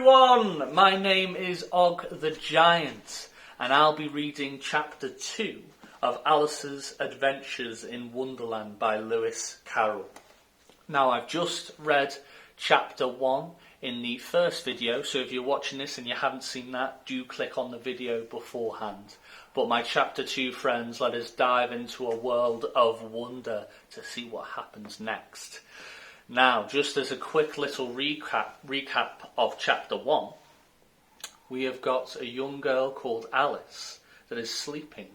everyone! My name is Og the Giant, and I'll be reading Chapter 2 of Alice's Adventures in Wonderland by Lewis Carroll. Now, I've just read Chapter 1 in the first video, so if you're watching this and you haven't seen that, do click on the video beforehand. But my Chapter 2 friends, let us dive into a world of wonder to see what happens next. Now, just as a quick little recap of Chapter 1, we have got a young girl called Alice that is sleeping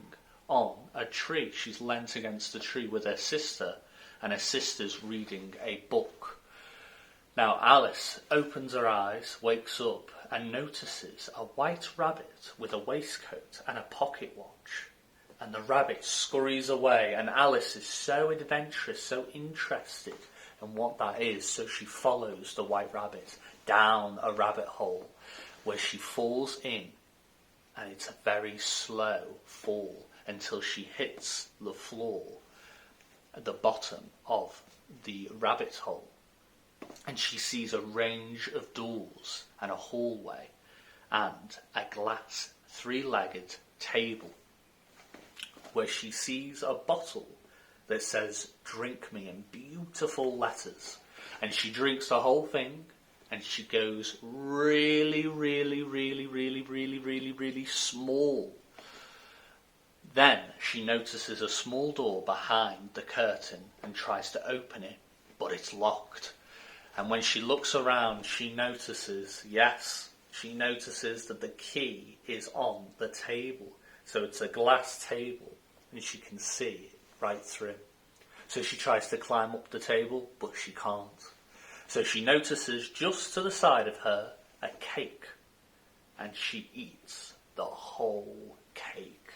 on a tree. She's leant against a tree with her sister, and her sister's reading a book. Now, Alice opens her eyes, wakes up, and notices a white rabbit with a waistcoat and a pocket watch. And the rabbit scurries away, and Alice is so adventurous, so interested in what that is, so she follows the white rabbit down a rabbit hole where she falls in, and it's a very slow fall until she hits the floor at the bottom of the rabbit hole, and she sees a range of doors and a hallway and a glass three-legged table where she sees a bottle that says "drink me" in beautiful letters, and she drinks the whole thing, and she goes really small. Then she notices a small door behind the curtain and tries to open it, but it's locked. And when she looks around, she notices that the key is on the table. So it's a glass table, and she can see it right through. So she tries to climb up the table, but she can't. So she notices just to the side of her a cake, and she eats the whole cake.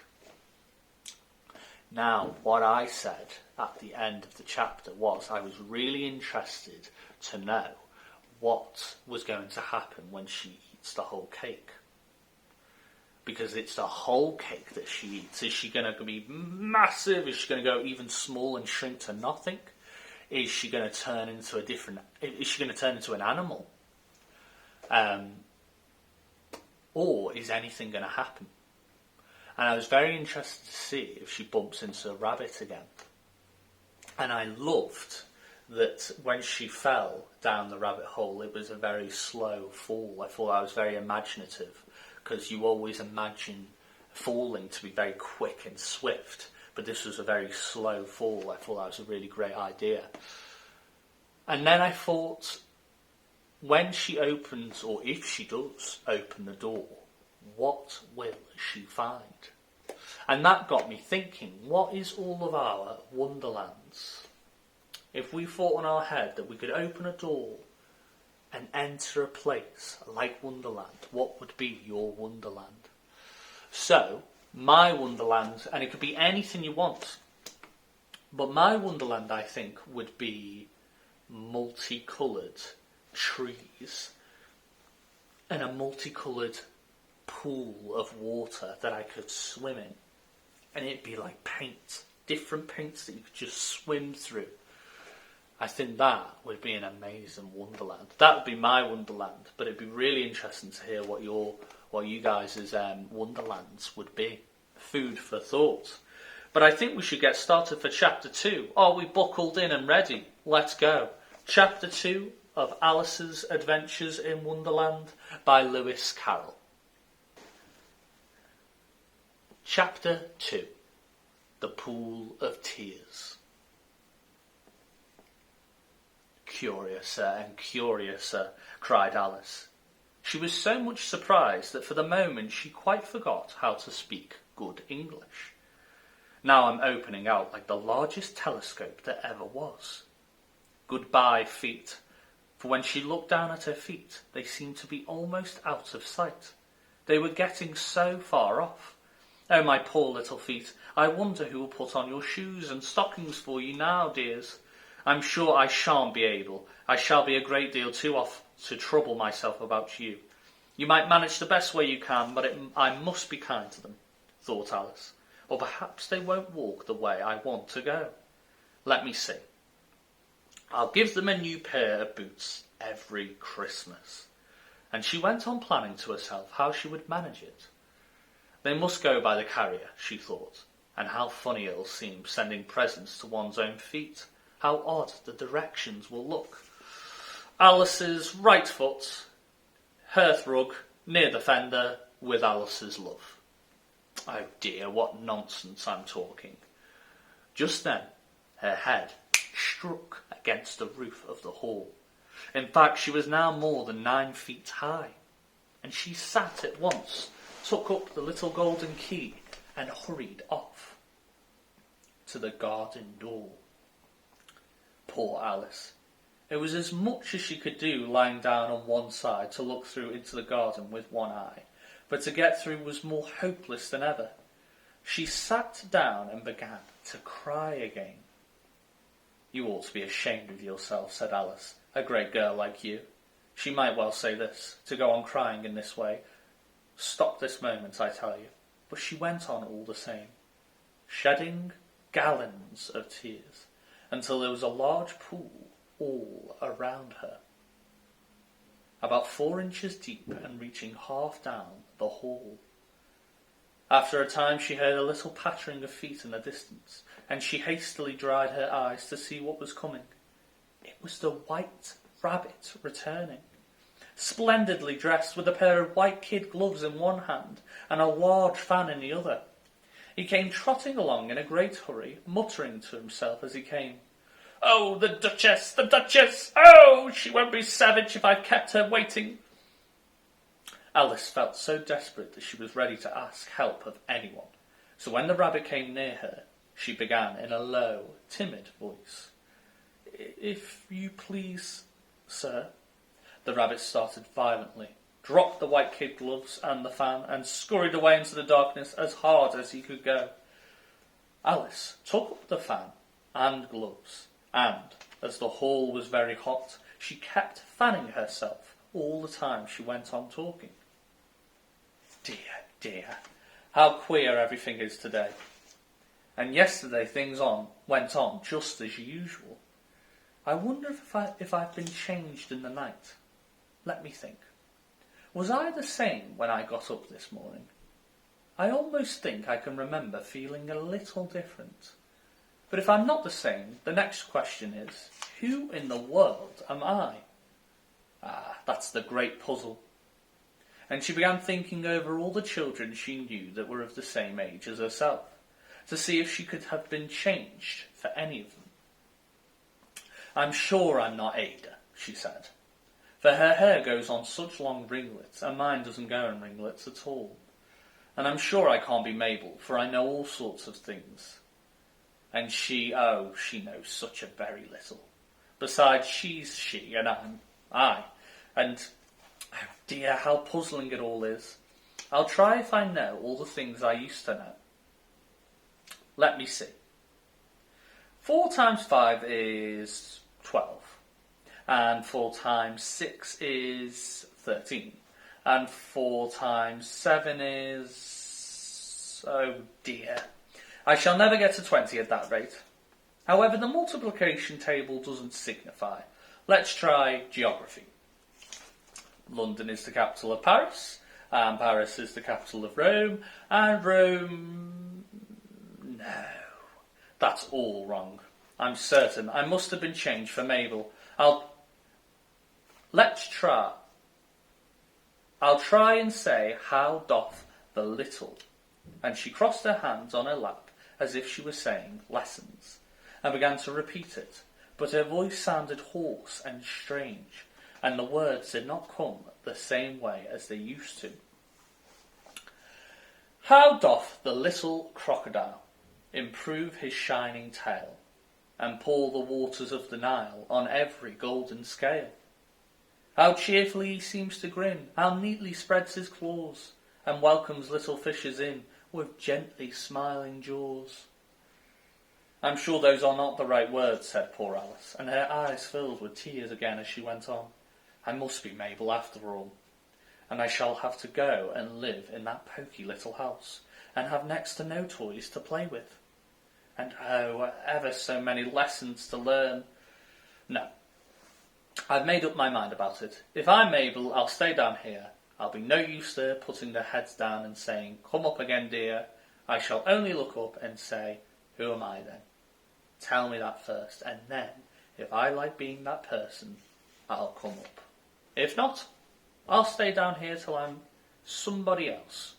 Now, what I said at the end of the chapter was I was really interested to know what was going to happen when she eats the whole cake. Because it's the whole cake that she eats. Is she going to be massive? Is she going to go even small and shrink to nothing? Is she going to turn into an animal? Or is anything going to happen? And I was very interested to see if she bumps into a rabbit again. And I loved that when she fell down the rabbit hole, it was a very slow fall. I thought that was very imaginative, because you always imagine falling to be very quick and swift, but this was a very slow fall. I thought that was a really great idea. And then I thought, when she opens, or if she does open the door, what will she find? And that got me thinking, what is all of our wonderlands? If we thought in our head that we could open a door and enter a place like Wonderland, what would be your Wonderland? So, my Wonderland, and it could be anything you want, but my Wonderland, I think, would be multicoloured trees and a multicoloured pool of water that I could swim in. And it'd be like paint, different paints that you could just swim through. I think that would be an amazing Wonderland. That would be my Wonderland, but it'd be really interesting to hear what you guys' Wonderlands would be. Food for thought. But I think we should get started for Chapter 2. Are we buckled in and ready? Let's go. Chapter 2 of Alice's Adventures in Wonderland by Lewis Carroll. Chapter 2. The Pool of Tears. "Curiouser and curiouser," cried Alice. She was so much surprised that for the moment she quite forgot how to speak good English. "Now I'm opening out like the largest telescope that ever was. Goodbye, feet," for when she looked down at her feet, they seemed to be almost out of sight. They were getting so far off. "Oh, my poor little feet, I wonder who will put on your shoes and stockings for you now, dears. I'm sure I shan't be able. I shall be a great deal too off to trouble myself about you. You might manage the best way you can, but I must be kind to them," thought Alice. "Or perhaps they won't walk the way I want to go. Let me see. I'll give them a new pair of boots every Christmas. and she went on planning to herself how she would manage it. They must go by the carrier, she thought, and how funny it'll seem sending presents to one's own feet. How odd the directions will look. Alice's right foot, hearthrug, near the fender, with Alice's love. Oh dear, what nonsense I'm talking. Just then, her head struck against the roof of the hall. In fact, she was now more than 9 feet high, and she sat at once, took up the little golden key, and hurried off to the garden door. Poor Alice. It was as much as she could do lying down on one side to look through into the garden with one eye, but to get through was more hopeless than ever. She sat down and began to cry again. You ought to be ashamed of yourself, said Alice. A great girl like you. She might well say this, to go on crying in this way. Stop this moment, I tell you. But she went on all the same, shedding gallons of tears, until there was a large pool all around her, about 4 inches deep and reaching half down the hall. After a time she heard a little pattering of feet in the distance, and she hastily dried her eyes to see what was coming. It was the White Rabbit returning, splendidly dressed, with a pair of white kid gloves in one hand and a large fan in the other. He came trotting along in a great hurry, muttering to himself as he came, "Oh, the Duchess, the Duchess! Oh, she won't be savage if I've kept her waiting." Alice felt so desperate that she was ready to ask help of anyone. So when the rabbit came near her, she began in a low, timid voice, "If you please, sir." The rabbit started violently, dropped the white kid gloves and the fan, and scurried away into the darkness as hard as he could go. Alice took up the fan and gloves, and, as the hall was very hot, she kept fanning herself all the time she went on talking. Dear, dear, how queer everything is today. And yesterday things went on just as usual. I wonder if I've been changed in the night. Let me think. Was I the same when I got up this morning? I almost think I can remember feeling a little different. But if I'm not the same, the next question is, who in the world am I? That's the great puzzle. And she began thinking over all the children she knew that were of the same age as herself, to see if she could have been changed for any of them. I'm sure I'm not Ada, she said, for her hair goes on such long ringlets, and mine doesn't go in ringlets at all. And I'm sure I can't be Mabel, for I know all sorts of things. And she knows such a very little. Besides, she's she, and I'm I. And, oh dear, how puzzling it all is. I'll try if I know all the things I used to know. Let me see. 4 times 5 is 12. And 4 times 6 is 13. And 4 times 7 is... oh dear. I shall never get to 20 at that rate. However, the multiplication table doesn't signify. Let's try geography. London is the capital of Paris, and Paris is the capital of Rome, and Rome... no. That's all wrong. I'm certain I must have been changed for Mabel. I'll try and say, how doth the little? And she crossed her hands on her lap as if she were saying lessons, and began to repeat it, but her voice sounded hoarse and strange, and the words did not come the same way as they used to. How doth the little crocodile improve his shining tail, and pour the waters of the Nile on every golden scale? How cheerfully he seems to grin, how neatly spreads his claws, and welcomes little fishes in with gently smiling jaws. I'm sure those are not the right words, said poor Alice, and her eyes filled with tears again as she went on. I must be Mabel after all, and I shall have to go and live in that poky little house, and have next to no toys to play with. And oh, ever so many lessons to learn. No, I've made up my mind about it. If I'm able, I'll stay down here. I'll be no use there putting their heads down and saying, come up again, dear. I shall only look up and say, who am I then? Tell me that first, and then, if I like being that person, I'll come up. If not, I'll stay down here till I'm somebody else.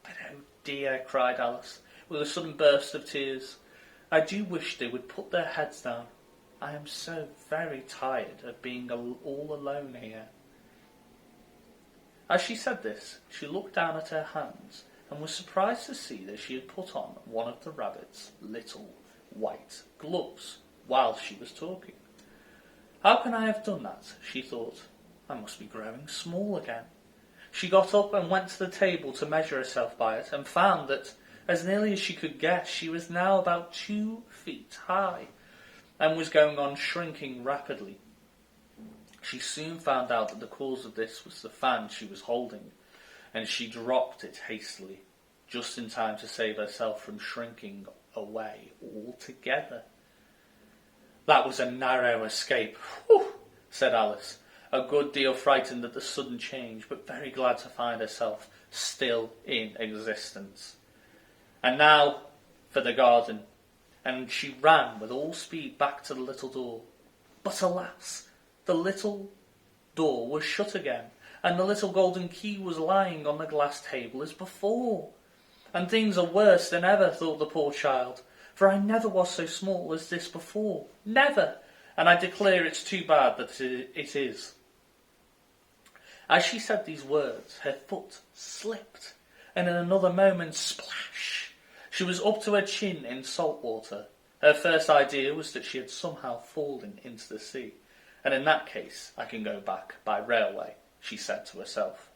But oh dear, cried Alice, with a sudden burst of tears, I do wish they would put their heads down. I am so very tired of being all alone here. As she said this, she looked down at her hands and was surprised to see that she had put on one of the rabbit's little white gloves while she was talking. How can I have done that? She thought. I must be growing small again. She got up and went to the table to measure herself by it, and found that, as nearly as she could guess, she was now about 2 feet high, and was going on shrinking rapidly. She soon found out that the cause of this was the fan she was holding, and she dropped it hastily, just in time to save herself from shrinking away altogether. That was a narrow escape, whew, said Alice, a good deal frightened at the sudden change, but very glad to find herself still in existence. And now for the garden, and she ran with all speed back to the little door. But alas, the little door was shut again, and the little golden key was lying on the glass table as before. And things are worse than ever, thought the poor child, for I never was so small as this before, never, and I declare it's too bad that it is. As she said these words, her foot slipped, and in another moment, splash! She was up to her chin in salt water. Her first idea was that she had somehow fallen into the sea, and in that case I can go back by railway, she said to herself.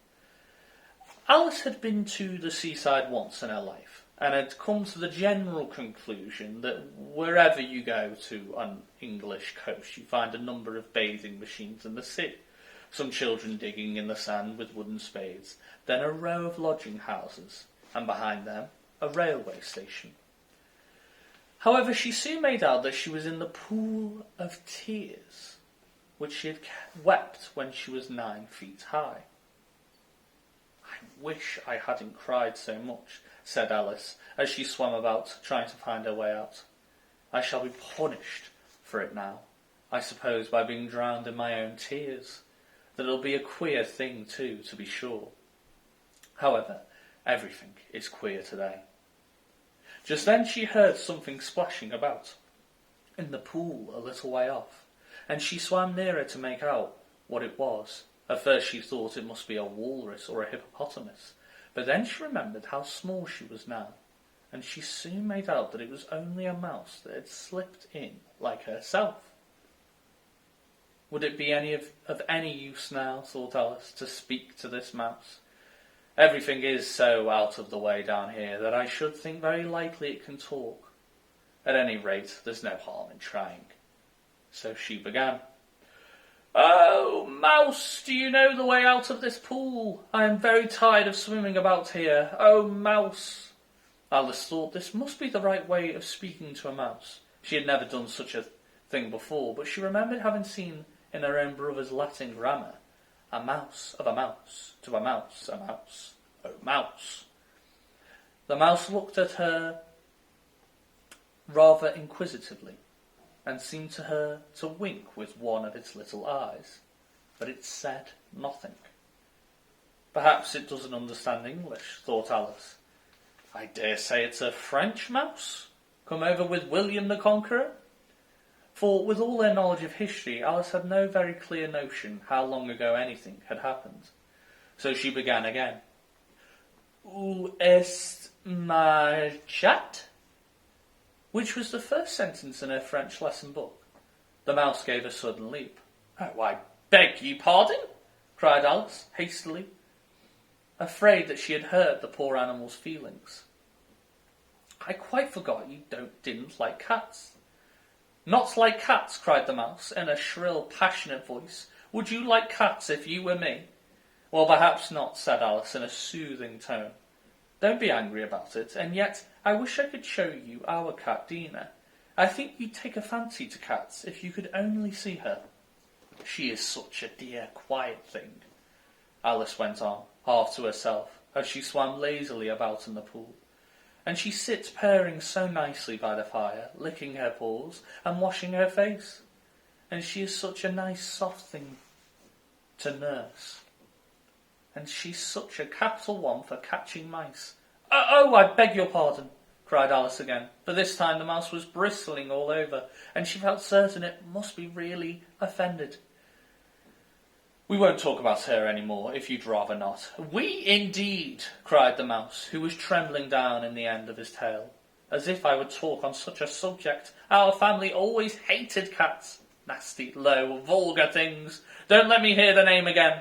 Alice had been to the seaside once in her life, and had come to the general conclusion that wherever you go to an English coast, you find a number of bathing machines in the sea, some children digging in the sand with wooden spades, then a row of lodging houses, and behind them a railway station. However, she soon made out that she was in the pool of tears, which she had wept when she was 9 feet high. I wish I hadn't cried so much, said Alice, as she swam about, trying to find her way out. I shall be punished for it now, I suppose, by being drowned in my own tears. That'll be a queer thing, too, to be sure. However, everything is queer today. Just then she heard something splashing about in the pool a little way off, and she swam nearer to make out what it was. At first she thought it must be a walrus or a hippopotamus, but then she remembered how small she was now, and she soon made out that it was only a mouse that had slipped in like herself. Would it be of any use now, thought Alice, to speak to this mouse? Everything is so out of the way down here that I should think very likely it can talk. At any rate, there's no harm in trying. So she began. Oh, mouse, do you know the way out of this pool? I am very tired of swimming about here. Oh, mouse. Alice thought this must be the right way of speaking to a mouse. She had never done such a thing before, but she remembered having seen in her own brother's Latin grammar, a mouse of a mouse, to a mouse, oh mouse. The mouse looked at her rather inquisitively, and seemed to her to wink with one of its little eyes, but it said nothing. Perhaps it doesn't understand English, thought Alice. I dare say it's a French mouse, come over with William the Conqueror. For, with all their knowledge of history, Alice had no very clear notion how long ago anything had happened. So she began again. Où est ma chat? Which was the first sentence in her French lesson book. The mouse gave a sudden leap. Oh, I beg ye pardon, cried Alice, hastily, afraid that she had hurt the poor animal's feelings. I quite forgot you didn't like cats. Not like cats, cried the mouse, in a shrill, passionate voice. Would you like cats if you were me? Well, perhaps not, said Alice in a soothing tone. Don't be angry about it, and yet I wish I could show you our cat Dina. I think you'd take a fancy to cats if you could only see her. She is such a dear, quiet thing, Alice went on, half to herself, as she swam lazily about in the pool. And she sits purring so nicely by the fire, licking her paws and washing her face. And she is such a nice, soft thing to nurse. And she's such a capital one for catching mice. Oh, I beg your pardon, cried Alice again, but this time the mouse was bristling all over, and she felt certain it must be really offended. We won't talk about her any more, if you'd rather not. We indeed, cried the mouse, who was trembling down in the end of his tail. As if I would talk on such a subject. Our family always hated cats. Nasty, low, vulgar things. Don't let me hear the name again.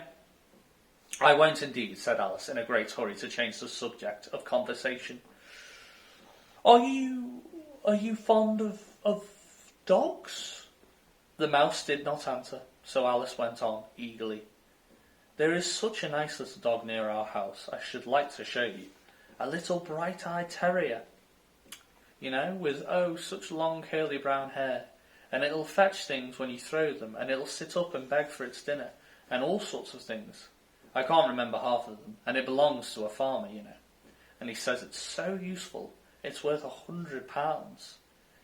I won't indeed, said Alice, in a great hurry to change the subject of conversation. Are you fond of dogs? The mouse did not answer, so Alice went on, eagerly. There is such a nice little dog near our house, I should like to show you. A little bright-eyed terrier, you know, with, such long curly brown hair. And it'll fetch things when you throw them, and it'll sit up and beg for its dinner, and all sorts of things. I can't remember half of them, and it belongs to a farmer, you know. And he says it's so useful, it's worth £100.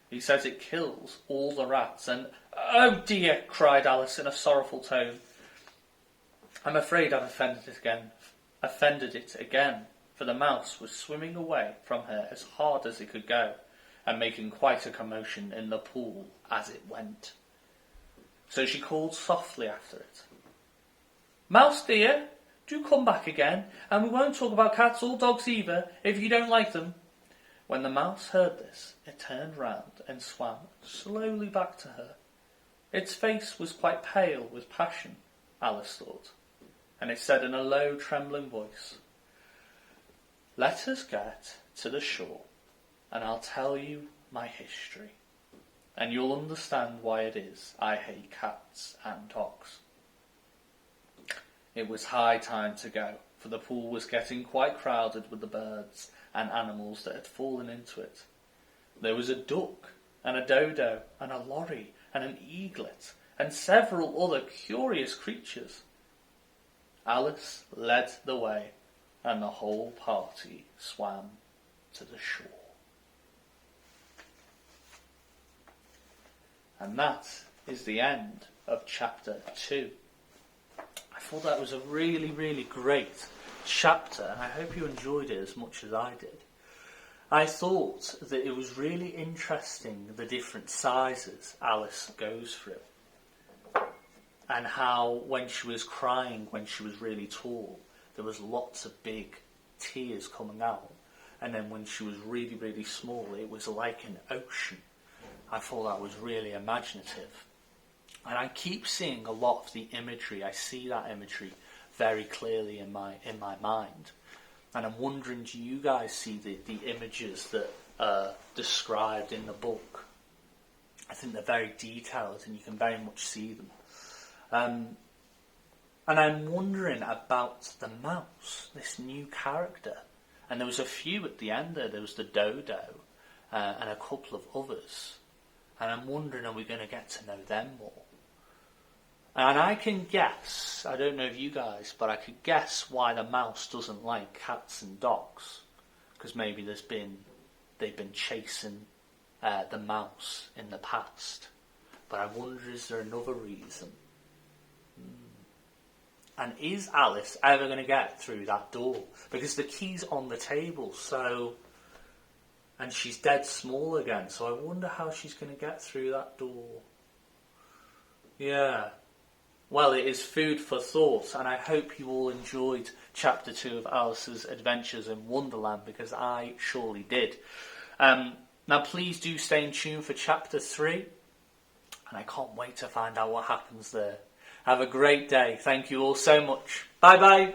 He says it kills all the rats, and... Oh dear, cried Alice in a sorrowful tone. I'm afraid I've offended it again, for the mouse was swimming away from her as hard as it could go, and making quite a commotion in the pool as it went. So she called softly after it. Mouse dear, do come back again, and we won't talk about cats or dogs either, if you don't like them. When the mouse heard this, it turned round and swam slowly back to her. Its face was quite pale with passion, Alice thought, and it said in a low, trembling voice, Let us get to the shore, and I'll tell you my history, and you'll understand why it is I hate cats and dogs. It was high time to go, for the pool was getting quite crowded with the birds and animals that had fallen into it. There was a duck, and a dodo, and a lorry, and an eaglet, and several other curious creatures. Alice led the way, and the whole party swam to the shore. And that is the end of chapter 2. I thought that was a really, really great chapter, and I hope you enjoyed it as much as I did. I thought that it was really interesting the different sizes Alice goes through, and how when she was crying when she was really tall, there was lots of big tears coming out, and then when she was really, really small, it was like an ocean. I thought that was really imaginative. And I keep seeing a lot of the imagery. I see that imagery very clearly in my mind. And I'm wondering, do you guys see the images that are described in the book? I think they're very detailed and you can very much see them. And I'm wondering about the mouse, this new character. And there was a few at the end there. There was the dodo and a couple of others. And I'm wondering, are we going to get to know them more? And I can guess, I don't know if you guys, but I could guess why the mouse doesn't like cats and dogs. Because maybe they've been chasing the mouse in the past. But I wonder, is there another reason? And is Alice ever going to get through that door? Because the key's on the table, so... And she's dead small again, so I wonder how she's going to get through that door. Yeah. Well, it is food for thought, and I hope you all enjoyed Chapter 2 of Alice's Adventures in Wonderland, because I surely did. Now, please do stay in tune for Chapter 3, and I can't wait to find out what happens there. Have a great day. Thank you all so much. Bye-bye.